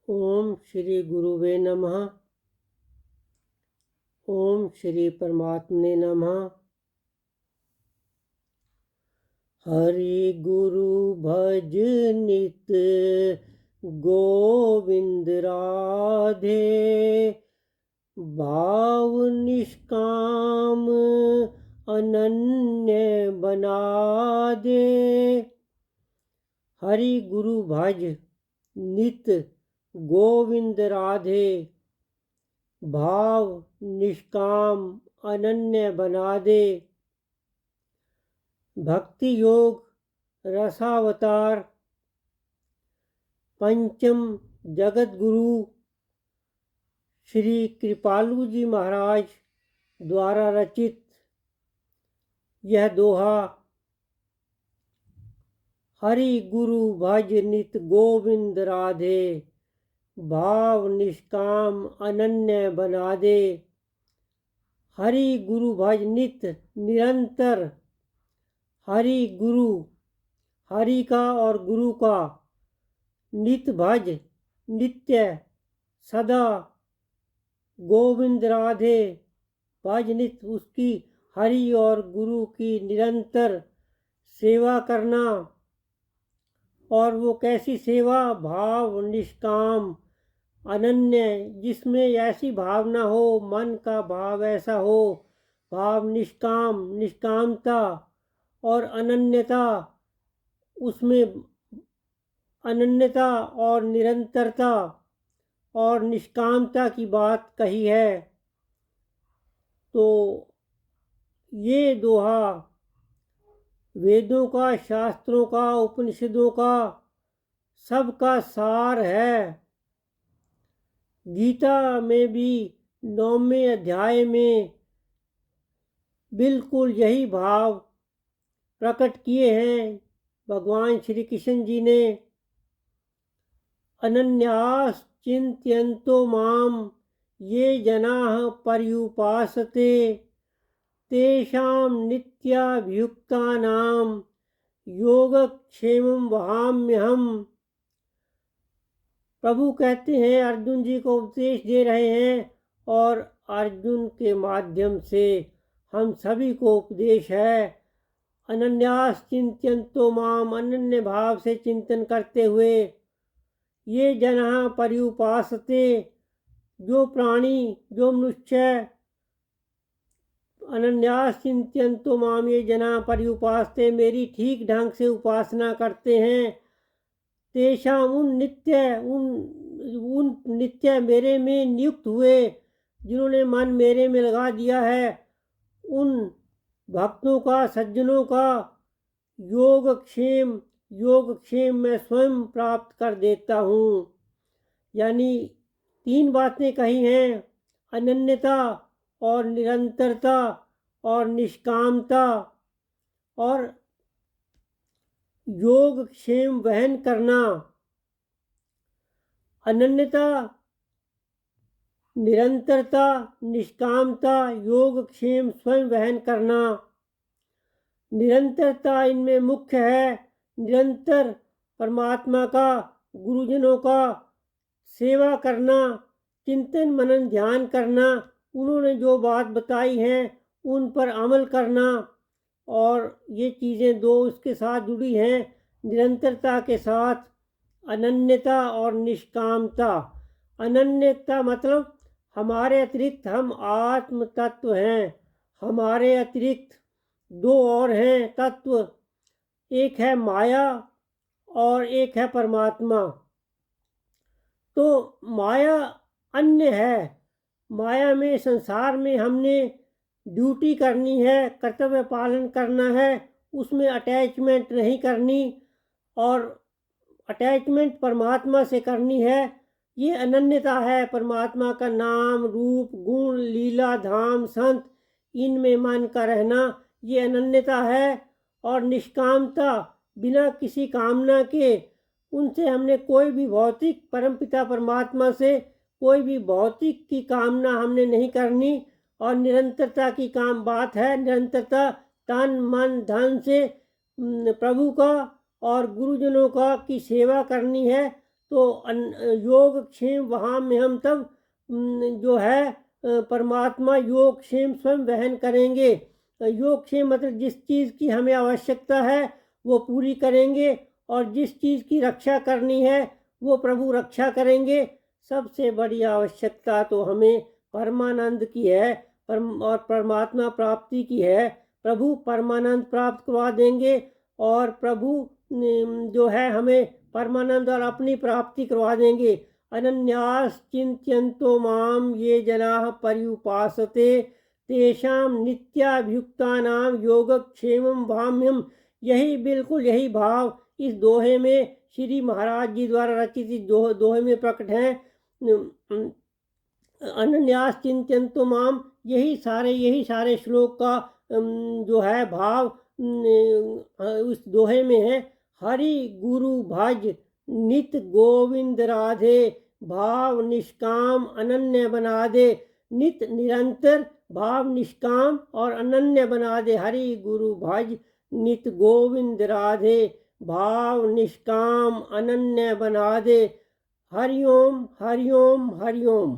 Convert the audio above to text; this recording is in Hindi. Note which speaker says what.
Speaker 1: ओम श्री गुरुवे नमः। ओम श्री परमात्मने नमः। हरि गुरु भज नित गोविंद राधे, भाव निष्काम अनन्य बना दे। हरि गुरु भज नित गोविंद राधे, भाव निष्काम अनन्य बना दे। भक्ति योग रसावतार पंचम जगत गुरु श्री कृपालु जी महाराज द्वारा रचित यह दोहा। हरि गुरु भज नित गोविंद राधे, भाव निष्काम अनन्य बना दे। हरि गुरु भज नित निरंतर, हरि गुरु हरि का और गुरु का, नित भज नित्य सदा, गोविंद राधे भज नित उसकी हरि और गुरु की निरंतर सेवा करना। और वो कैसी सेवा? भाव निष्काम अनन्य, जिसमें ऐसी भावना हो, मन का भाव ऐसा हो, भाव निष्काम निष्कामता और अनन्यता, उसमें अनन्यता और निरंतरता और निष्कामता की बात कही है। तो ये दोहा वेदों का, शास्त्रों का, उपनिषदों का सबका सार है। गीता में भी 9वें अध्याय में बिल्कुल यही भाव प्रकट किए हैं भगवान श्री कृष्ण जी ने। अनन्यास चिंत्यन्तो माम ये जनाः पर्युपासते, तेषां नित्याभियुक्तानां योगक्षेमं वहाम्यहम्। प्रभु कहते हैं, अर्जुन जी को उपदेश दे रहे हैं और अर्जुन के माध्यम से हम सभी को उपदेश है। अनन्यास चिंत्यन्तो माम, अनन्य भाव से चिंतन करते हुए, ये जनाः पर्युपासते, जो प्राणी, जो मनुष्य, अनन्यास चिंत्यन्तो माम ये जनाः पर्युपासते, मेरी ठीक ढंग से उपासना करते हैं। तेषां उन नित्य मेरे में नियुक्त हुए, जिन्होंने मन मेरे में लगा दिया है, उन भक्तों का, सज्जनों का योगक्षेम मैं स्वयं प्राप्त कर देता हूँ। यानी 3 बातें कही हैं, अनन्यता और निरंतरता और निष्कामता और योगक्षेम वहन करना। अनन्यता, निरंतरता, निष्कामता, योगक्षेम स्वयं वहन करना। निरंतरता इनमें मुख्य है। निरंतर परमात्मा का, गुरुजनों का सेवा करना, चिंतन मनन ध्यान करना, उन्होंने जो बात बताई है उन पर अमल करना। और ये चीज़ें 2 इसके साथ जुड़ी हैं, निरंतरता के साथ अनन्यता और निष्कामता। अनन्यता मतलब हमारे अतिरिक्त हम आत्म तत्व हैं। हमारे अतिरिक्त 2 और हैं तत्व, एक है माया और एक है परमात्मा। तो माया अन्य है। माया में, संसार में हमने ड्यूटी करनी है, कर्तव्य पालन करना है, उसमें अटैचमेंट नहीं करनी, और अटैचमेंट परमात्मा से करनी है। ये अनन्यता है। परमात्मा का नाम, रूप, गुण, लीला, धाम, संत, इनमें मन का रहना, ये अनन्यता है। और निष्कामता, बिना किसी कामना के, उनसे हमने कोई भी भौतिक, परमपिता परमात्मा से कोई भी भौतिक की कामना हमने नहीं करनी। और निरंतरता की काम बात है। निरंतरता तन मन धन से प्रभु का और गुरुजनों का की सेवा करनी है। तो योग क्षेम वहाँ में हम तब जो है परमात्मा योग क्षेम स्वयं वहन करेंगे। योग क्षेम मतलब जिस चीज़ की हमें आवश्यकता है वो पूरी करेंगे, और जिस चीज़ की रक्षा करनी है वो प्रभु रक्षा करेंगे। सबसे बड़ी आवश्यकता तो हमें परमानंद की है, और परमात्मा प्राप्ति की है। प्रभु परमानंद प्राप्त करवा देंगे, और प्रभु जो है हमें परमानंद और अपनी प्राप्ति करवा देंगे। अनन्यास चिंत्यन्तो माम ये जनाः पर्युपासते तेषां नित्याभियुक्तानां योगक्षेमं भाम्यम। यही बिल्कुल यही भाव इस दोहे में श्री महाराज जी द्वारा रचित इस दोहे में प्रकट है। अनन्यास चिंत्यन्तो माम, यही सारे श्लोक का जो है भाव उस दोहे में है। हरि गुरु भज नित गोविंद राधे, भाव निष्काम अनन्य बना दे। नित निरंतर भाव निष्काम और अनन्य बना दे। हरि गुरु भज नित गोविंद राधे, भाव निष्काम अनन्य बना दे। हरिओम हरिओम हरिओम।